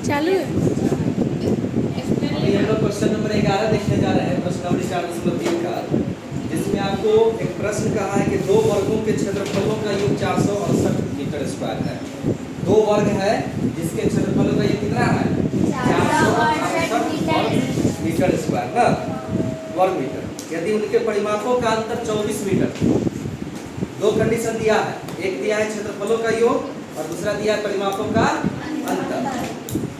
चालू है। अभी हम लोग क्वेश्चन नंबर 11 देखने जा रहे हैं, प्रश्नावली 4.3 का, जिसमें आपको एक प्रश्न कहा है कि दो वर्गों के क्षेत्रफलों का योग 468 मीटर स्क्वायर है। दो वर्ग है जिसके क्षेत्रफलों का योग कितना है? 468 मीटर स्क्वायर ना, वर्ग मीटर। यदि उनके परिमापों का अंतर 24 मीटर, दो कंडीशन दिया है, एक दिया है क्षेत्रफलों का योग और दूसरा दिया है परिमापों का अंतर।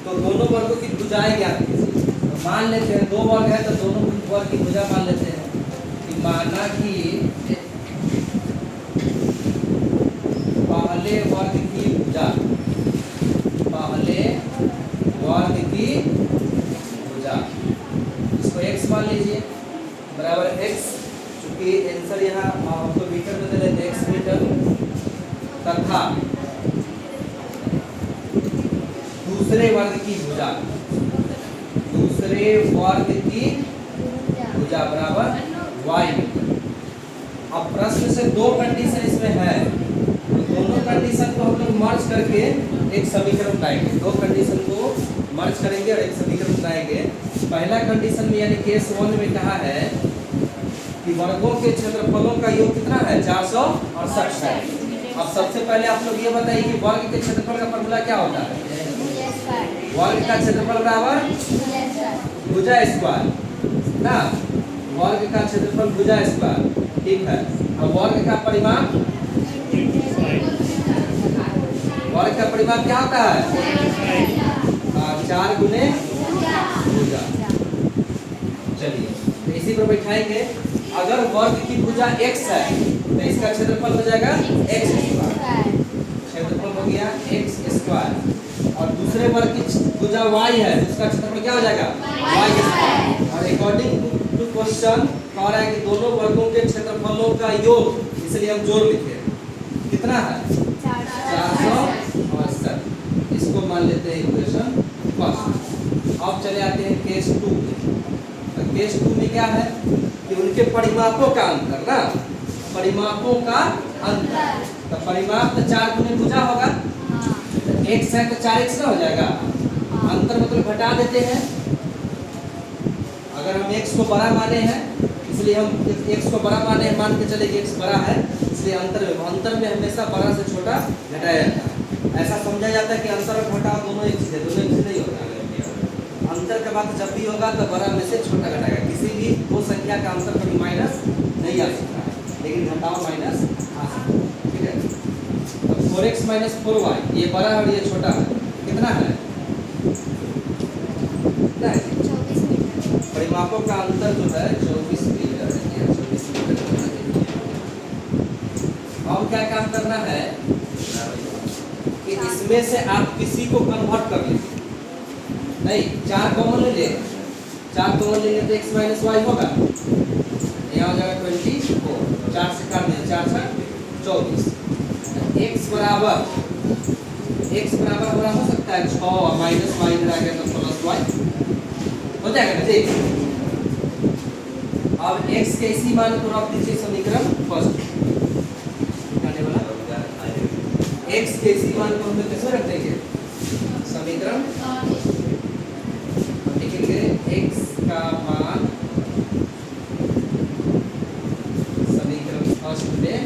तो दोनों वर्गों की भुजाएं ज्ञात कीजिए। तो मान लेते हैं दो वर्ग है तो दोनों वर्ग की भुजा मान लेते हैं कि माना कि पहले वर्ग की भुजा, पहले वर्ग की भुजा, इसको x मान लीजिए, बराबर x, चूंकि आंसर यहाँ आपको मीटर में दे देते x मीटर, तथा दूसरे वर्ग की भुजा, दूसरे वर्ग की भुजा बराबर y मीटर। अब प्रश्न से दो कंडीशन इसमें है, तो दोनों कंडीशन को हम लोग मर्ज करके एक समीकरण बनाएंगे। दो कंडीशन को मर्ज करेंगे और एक समीकरण बनाएंगे। पहला कंडीशन में यानी केस 1 में कहा है कि वर्गों के क्षेत्रफलों का योग कितना है? 468 है। अब सबसे पहले आप लोग ये बताइए कि वर्ग के क्षेत्रफल का फॉर्मूला क्या होता है? वर्ग का क्षेत्रफल बराबर भुजा स्क्वायर ना, वर्ग का क्षेत्रफल भुजा स्क्वायर, ठीक है। अब वर्ग का परिमाप, वर्ग का परिमाप क्या होता है? 4 गुने भुजा। चलिए तो इसी पर बैठाएंगे। अगर वर्ग की भुजा x है तो इसका क्षेत्रफल हो जाएगा x स्क्वायर, क्षेत्रफल हो गया x स्क्वायर। और दूसरे वर्ग की भुजा y है तो इसका क्षेत्रफल क्या हो जाएगा? y square. और अकॉर्डिंग टू क्वेश्चन कह रहा है कि दोनों वर्गों के क्षेत्रफलों का योग, इसलिए हम जोड़ लिखे। कितना है? 468। इसको मान लेते हैं इक्वेशन फर्स्ट। अब चले आते हैं केस 2 में। तो केस 2 में क्या है कि उनके परिमापों का अंतर ना, परिमापों का अंतर। तो परिमाप तो 4 गुने भुजा होगा, x है तो 4x ना हो जाएगा, अंतर मतलब घटा देते हैं। अगर हम x को बड़ा माने हैं, इसलिए हम x को बड़ा माने हैं, मान के चले कि x बड़ा है, इसलिए अंतर में हमेशा बड़ा से छोटा घटाया जाता है। ऐसा समझा जाता है कि अंतर और घटाव दोनों एक चीज है, दोनों एक चीज नहीं होता है। अंतर का बात जब भी होगा तो बड़ा में से छोटा घटाएगा। किसी भी दो संख्या का अंतर कभी माइनस नहीं आ सकता है, लेकिन घटाव माइनस आ सकता है, ठीक है। तो 4x - 4y, ये बड़ा है और ये छोटा है, कितना है? कितना है? 24 मीटर। परिमापों का अंतर जो है 24 मीटर, 24 मीटर। अब क्या काम करना है कि इसमें से आप किसी को कन्वर्ट कर लीजिए। नहीं, 4 कॉमन ले ले, 4 कॉमन ले ले तो x - y होगा, यहाँ हो जाएगा 24, 4 से काट दें, 4 से 24। x बराबर हो सकता है 6 और माइनस y इधर आ गया तो प्लस y हो जाएगा ना जी। अब x के इसी मान को रख दीजिए समीकरण फर्स्ट, x के इसी मान को हम कैसे रख देंगे? समीकरण लिखेंगे x का मान समीकरण फर्स्ट में,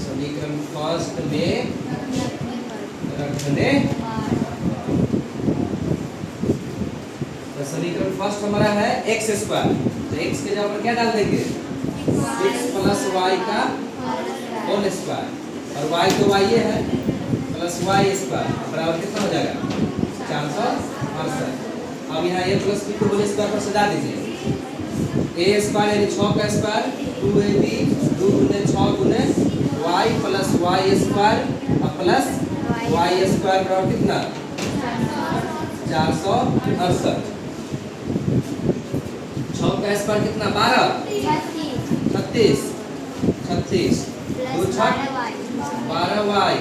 समीकरण फर्स्ट में रखने। तो समीकरण फर्स्ट हमारा है x स्क्वायर, तो x के जगह पर क्या डाल देंगे? 6 + y का होल स्क्वायर, और y तो y है प्लस y स्क्वायर बराबर कितना हो जाएगा? 468। अब यहाँ a + b को होल स्क्वायर पर सजा दीजिए। a स्क्वायर यानी 6 का स्क्वायर, 2ab 2 गुने 6 गुने y प्लस y स्क्वायर और प्लस y स्क्वायर बराबर कितना? 468। 6 का स्क्वायर कितना? 12 36 36 2 6 12y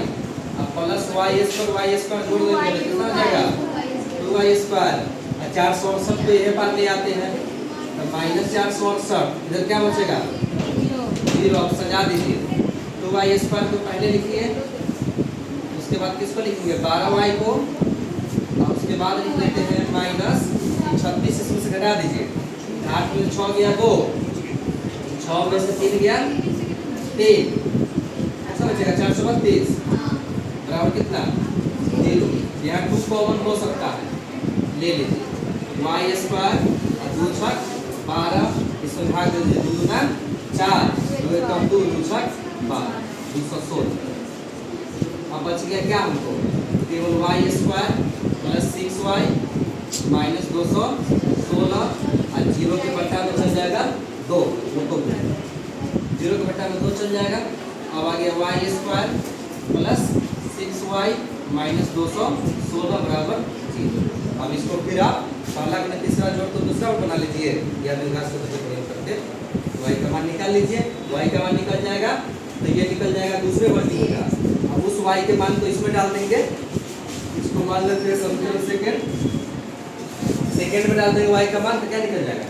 और प्लस y स्क्वायर जोड़ देंगे तो कितना हो जाएगा? 2y square. 468 को यह बार ले आते हैं तो -468, इधर क्या बचेगा? 0। अब सजा दीजिए। 2y स्क्वायर को पहले लिखिए, उसके बाद बाद किसको लिखेंगे 12y को, और उसके बाद लिख लेते हैं माइनस 36 इसमें से घटा दीजिए, 8 में 6 गया 2, 6 में से 3 गया 3, ऐसा बचेगा 432 बराबर कितना 0। यहाँ 2 कॉमन हो सकता है, ले लीजिए y स्क्वायर और 2 छक 12, इसमें भाग दे दीजिए 2 दूना 4, 2 एकम 2, 2 छक 12, 216। अब बच गया क्या हमको, केवल y square plus 6y minus 216 और 0 के बट्टा में चल जाएगा 2, वो तो 0 के बट्टा में 2 चल जाएगा। अब आ गया y square plus 6y minus 216 बराबर 0। अब इसको फिर आप पहला का तीसरा जोड़ तो दूसरा बना लीजिए, या निर्घात सूत्र से प्रयोग करके y का मान निकाल लीजिए, y का मान निकल जाएगा तो ये निकल जाएगा दूसरे वर्ग का। अब उस y के मान को इसमें डाल देंगे, इसको मान लेते हैं सेकंड में डाल देंगे y का मान, तो क्या निकल जाएगा